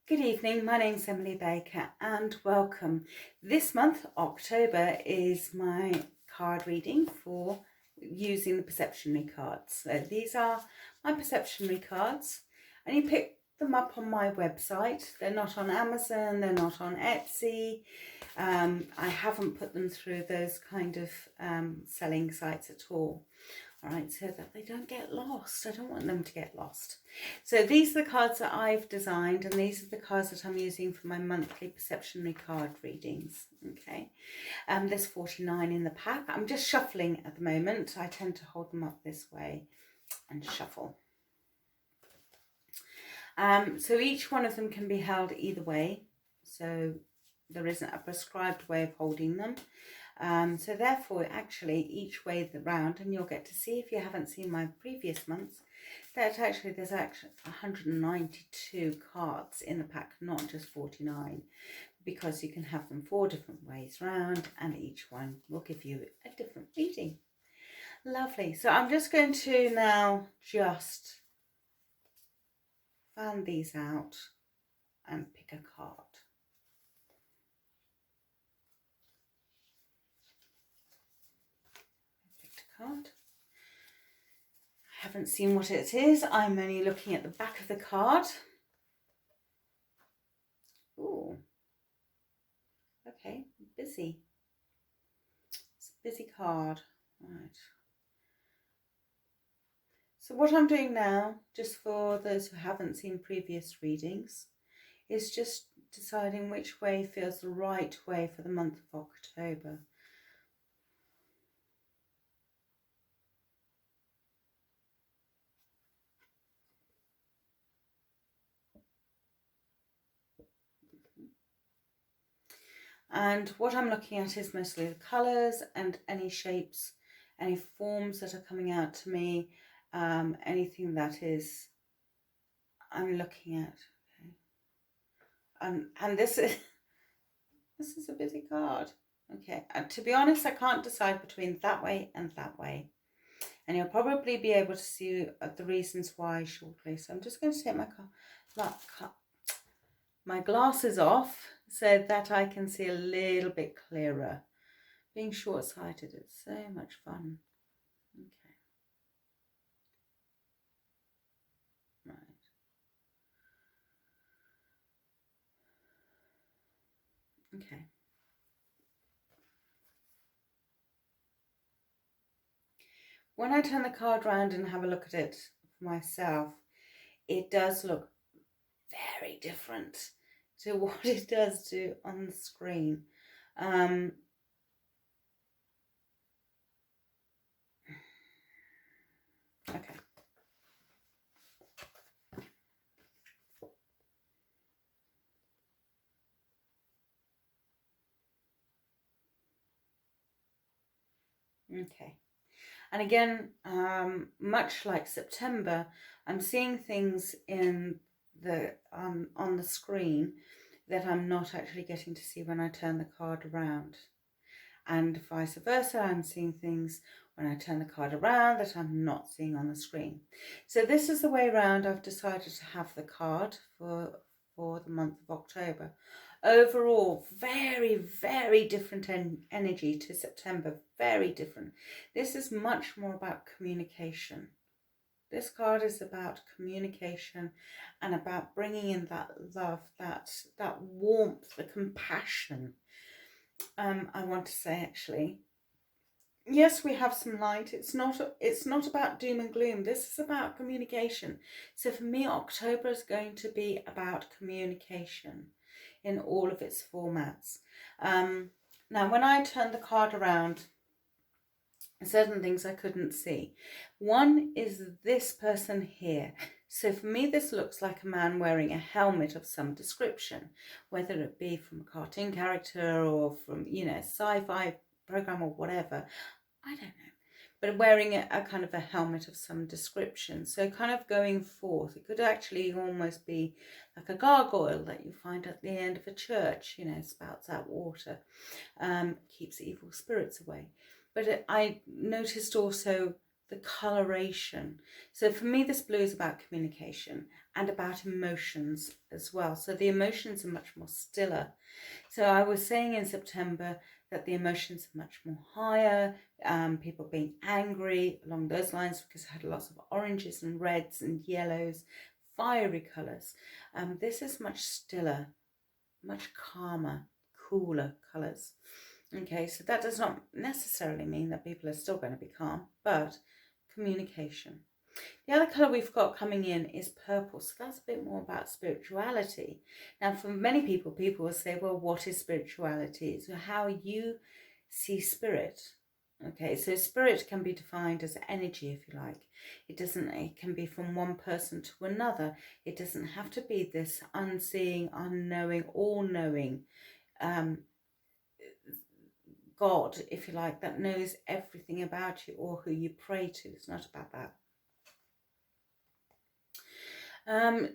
Good evening, my name's Emily Baker and welcome. This month, October, is my card reading for using the Perceptionary cards. So these are my Perceptionary cards and you pick them up on my website. They're not on Amazon, they're not on Etsy. I haven't put them through those kind of selling sites at all. All right, so that they don't get lost. I don't want them to get lost. So these are the cards that I've designed, and these are the cards that I'm using for my monthly Perceptionary card readings. Okay, there's 49 in the pack. I'm just shuffling at the moment. I tend to hold them up this way and shuffle. So each one of them can be held either way. So there isn't a prescribed way of holding them. So therefore, actually, each way round, and you'll get to see if you haven't seen my previous months, that actually there's actually 192 cards in the pack, not just 49, because you can have them 4 different ways round, and each one will give you a different reading. Lovely. So I'm just going to now just fan these out and pick a card. Card. I haven't seen what it is. I'm only looking at the back of the card. Ooh. Okay, busy. It's a busy card. Right. So what I'm doing now, just for those who haven't seen previous readings, is just deciding which way feels the right way for the month of October. And what I'm looking at is mostly the colours and any shapes, any forms that are coming out to me, anything that is I'm looking at. Okay. And this is a busy card. Okay, to be honest, I can't decide between that way and that way. And you'll probably be able to see the reasons why shortly. So I'm just going to take my glasses off so that I can see a little bit clearer. Being short-sighted is so much fun. Okay. Right. Okay. When I turn the card around and have a look at it for myself, it does look very different to what it does to on the screen. Okay. Okay. And again, much like September, I'm seeing things in the on the screen that I'm not actually getting to see when I turn the card around. And vice versa, I'm seeing things when I turn the card around that I'm not seeing on the screen. So this is the way around I've decided to have the card for the month of October. Overall, very, very different energy to September, very different. This is much more about communication. This card is about communication and about bringing in that love, that warmth, the compassion. I want to say actually, yes, we have some light. It's not about doom and gloom. This is about communication. So for me, October is going to be about communication in all of its formats. Now, when I turned the card around, certain things I couldn't see. One is this person here. So for me, this looks like a man wearing a helmet of some description, whether it be from a cartoon character or from, sci-fi program or whatever. I don't know. But wearing a kind of a helmet of some description. So kind of going forth. It could actually almost be like a gargoyle that you find at the end of a church, spouts out water, keeps evil spirits away. But I noticed also the coloration. So for me, this blue is about communication and about emotions as well. So the emotions are much more stiller. So I was saying in September that the emotions are much more higher, people being angry along those lines, because I had lots of oranges and reds and yellows, fiery colours. This is much stiller, much calmer, cooler colours. Okay, so that does not necessarily mean that people are still going to be calm, but communication. The other colour we've got coming in is purple, so that's a bit more about spirituality. Now, for many people, people will say, well, what is spirituality? So how you see spirit. Okay, so spirit can be defined as energy, if you like. It can be from one person to another. It doesn't have to be this unseeing, unknowing, all-knowing God, if you like, that knows everything about you or who you pray to. It's not about that.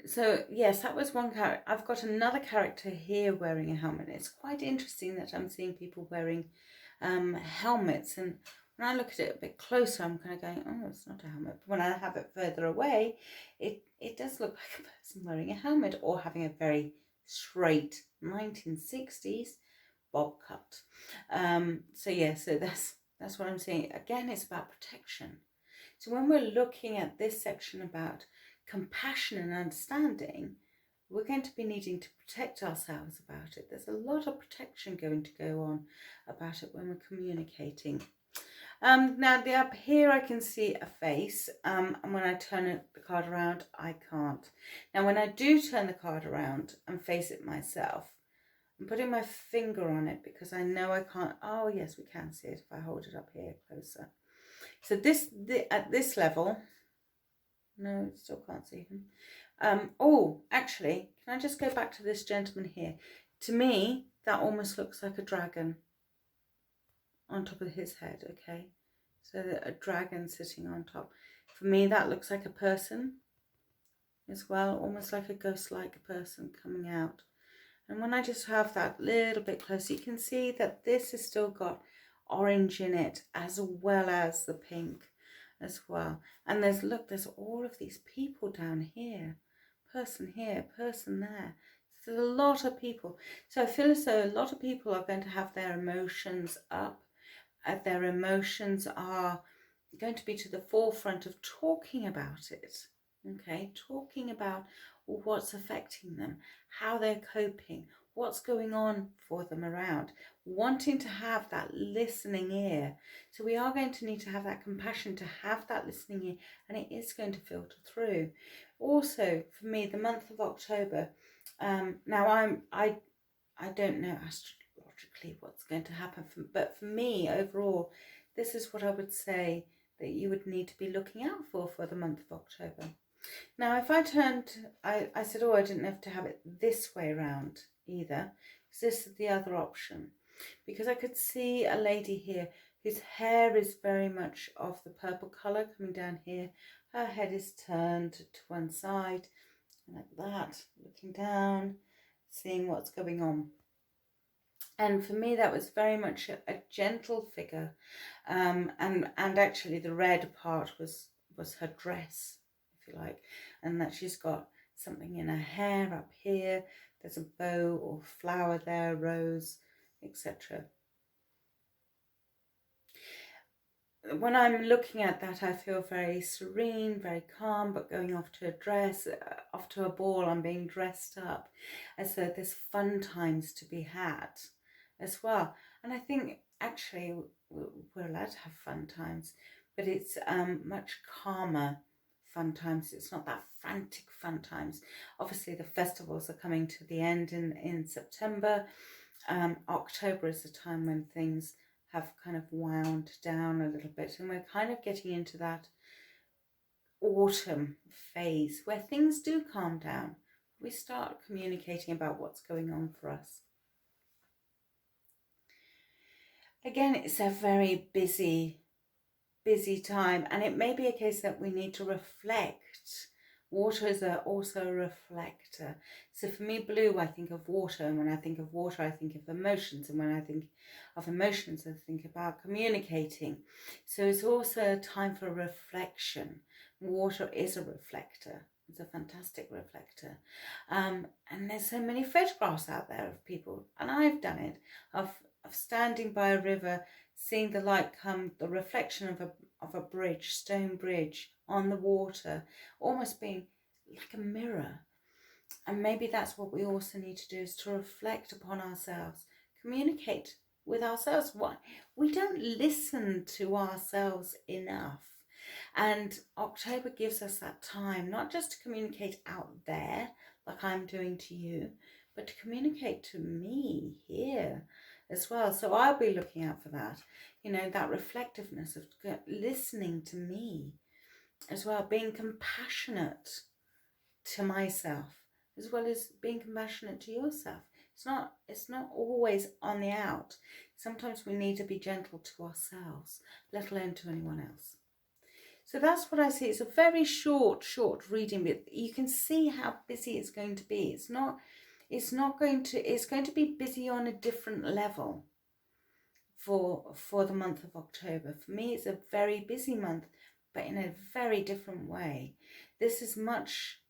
So yes, that was one character. I've got another character here wearing a helmet. It's quite interesting that I'm seeing people wearing helmets, and when I look at it a bit closer, I'm kind of going, oh, it's not a helmet. But when I have it further away, it does look like a person wearing a helmet or having a very straight 1960s bob cut. So yeah, so that's what I'm saying. Again, it's about protection. So when we're looking at this section about compassion and understanding, we're going to be needing to protect ourselves about it. There's a lot of protection going to go on about it when we're communicating. Now up here I can see a face, and when I turn the card around, I can't. Now when I do turn the card around and face it myself, I'm putting my finger on it because I know I can't. Oh yes, we can see it if I hold it up here closer. So at this level, no, still can't see him. Oh, actually, can I just go back to this gentleman here? To me, that almost looks like a dragon on top of his head, okay? So a dragon sitting on top. For me, that looks like a person as well, almost like a ghost-like person coming out. And when I just have that little bit closer, you can see that this has still got orange in it as well as the pink as well. And there's all of these people down here, person there. So there's a lot of people. So I feel as though a lot of people are going to have their emotions up. Their emotions are going to be to the forefront of talking about it. Okay, talking about what's affecting them, how they're coping, what's going on for them around, wanting to have that listening ear. So we are going to need to have that compassion to have that listening ear, and it is going to filter through. Also, for me, the month of October, now I don't know astrologically what's going to happen, but for me overall, this is what I would say that you would need to be looking out for the month of October. Now, if I I said, oh, I didn't have to have it this way around either, because this is the other option. Because I could see a lady here whose hair is very much of the purple colour coming down here. Her head is turned to one side, like that, looking down, seeing what's going on. And for me, that was very much a gentle figure. And actually the red part was her dress, if you like, and that she's got something in her hair up here. There's a bow or flower there, rose, etc. When I'm looking at that, I feel very serene, very calm, but going off to a off to a ball, I'm being dressed up. And so there's fun times to be had as well. And I think actually we're allowed to have fun times, but it's much calmer fun times. It's not that frantic fun times. Obviously the festivals are coming to the end in September. October is the time when things have kind of wound down a little bit, and we're kind of getting into that autumn phase where things do calm down. We start communicating about what's going on for us. Again, it's a very busy time, and it may be a case that we need to reflect Water is also a reflector. So for me, blue, I think of water. And when I think of water, I think of emotions. And when I think of emotions, I think about communicating. So it's also a time for reflection. Water is a reflector. It's a fantastic reflector. And there's so many photographs out there of people, and I've done it, of standing by a river, seeing the light come, the reflection of a bridge, stone bridge on the water, almost being like a mirror. And maybe that's what we also need to do, is to reflect upon ourselves, communicate with ourselves. Why we don't listen to ourselves enough. And October gives us that time, not just to communicate out there, like I'm doing to you, but to communicate to me here as well. So I'll be looking out for that, that reflectiveness of listening to me as well, being compassionate to myself as well as being compassionate to yourself. It's not always on the out. Sometimes we need to be gentle to ourselves, let alone to anyone else. So that's what I see. It's a very short reading, but you can see how busy it's going to be. It's going to be busy on a different level for the month of October. For me, it's a very busy month, but in a very different way. This is much,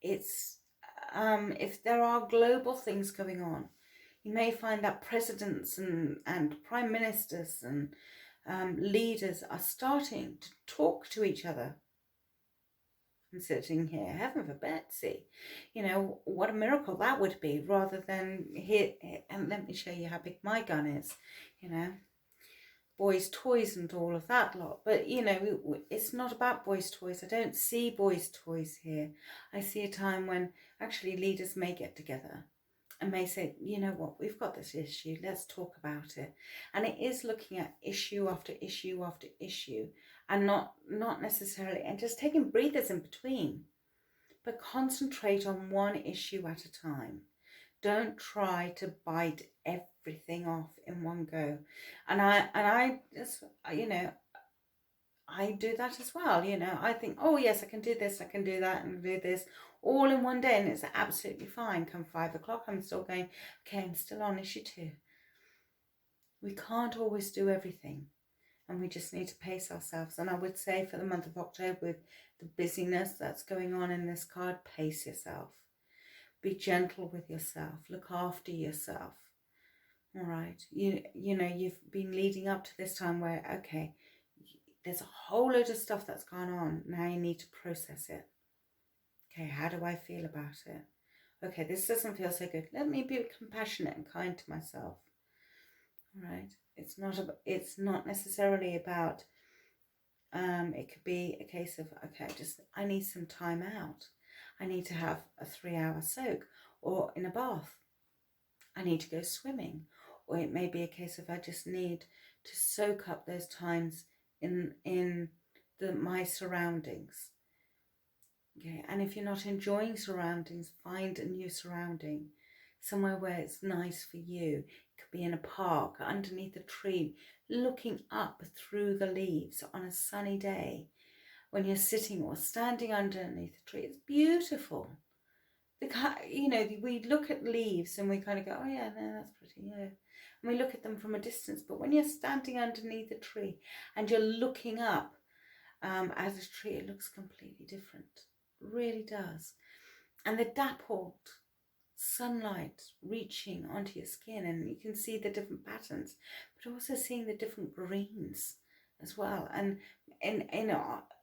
if there are global things going on, you may find that presidents and prime ministers and leaders are starting to talk to each other. I'm sitting here, heaven for Betsy, what a miracle that would be, rather than here and let me show you how big my gun is, boys' toys and all of that lot. But it's not about boys' toys. I don't see boys' toys here. I see a time when actually leaders may get together and may say, you know what, we've got this issue, let's talk about it. And it is looking at issue after issue after issue, and not necessarily, and just taking breathers in between, but concentrate on one issue at a time. Don't try to bite everything off in one go. And I just, I do that as well. I think, oh yes, I can do this, I can do that, and do this all in one day, and it's absolutely fine. Come 5 o'clock, I'm still going, okay, I'm still on issue 2. We can't always do everything, and we just need to pace ourselves. And I would say for the month of October, with the busyness that's going on in this card, pace yourself. Be gentle with yourself. Look after yourself. All right. You've been leading up to this time where, okay, there's a whole load of stuff that's gone on. Now you need to process it. Okay, how do I feel about it? Okay, this doesn't feel so good. Let me be compassionate and kind to myself. All right. It's not necessarily about, it could be a case of, okay, I need some time out. I need to have a 3-hour soak, or in a bath. I need to go swimming. Or it may be a case of I just need to soak up those times in my surroundings. Okay, and if you're not enjoying surroundings, find a new surrounding, somewhere where it's nice for you. It could be in a park, underneath a tree, looking up through the leaves on a sunny day. When you're sitting or standing underneath a tree, it's beautiful. We look at leaves and we kind of go, oh yeah, no, that's pretty, yeah. And we look at them from a distance, but when you're standing underneath a tree and you're looking up at a tree, it looks completely different. It really does. And the dappled sunlight reaching onto your skin, and you can see the different patterns, but also seeing the different greens as well. And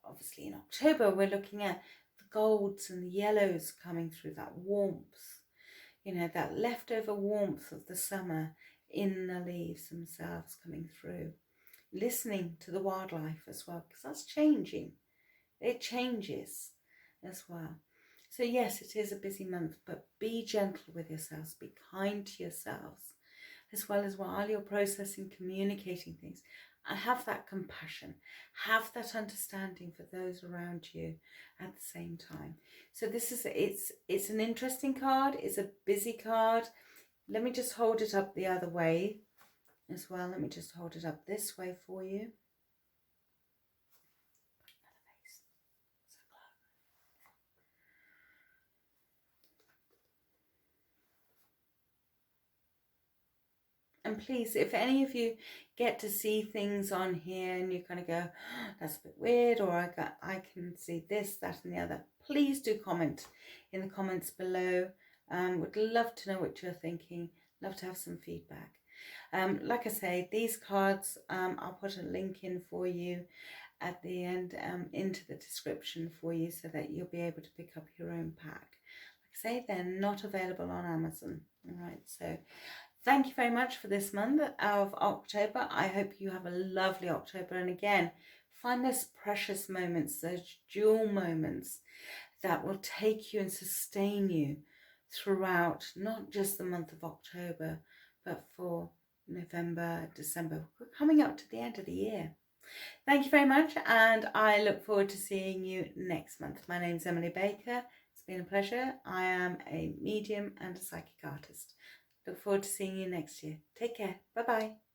obviously in October, we're looking at the golds and the yellows coming through, that warmth, that leftover warmth of the summer in the leaves themselves coming through. Listening to the wildlife as well, because that's changing. It changes as well. So yes, it is a busy month, but be gentle with yourselves, be kind to yourselves, as well as while you're processing, communicating things. And have that compassion, have that understanding for those around you at the same time. So it's an interesting card. It's a busy card. Let me just hold it up the other way as well. Let me just hold it up this way for you. And please, if any of you get to see things on here and you kind of go, oh, that's a bit weird, or I can see this, that and the other, please do comment in the comments below. Would love to know what you're thinking. Love to have some feedback. Like I say, these cards, I'll put a link in for you at the end, into the description for you, so that you'll be able to pick up your own pack. Like I say, they're not available on Amazon. All right, so thank you very much for this month of October. I hope you have a lovely October. And again, find those precious moments, those jewel moments that will take you and sustain you throughout, not just the month of October, but for November, December. We're coming up to the end of the year. Thank you very much, and I look forward to seeing you next month. My name's Emily Baker. It's been a pleasure. I am a medium and a psychic artist. Look forward to seeing you next year. Take care. Bye-bye.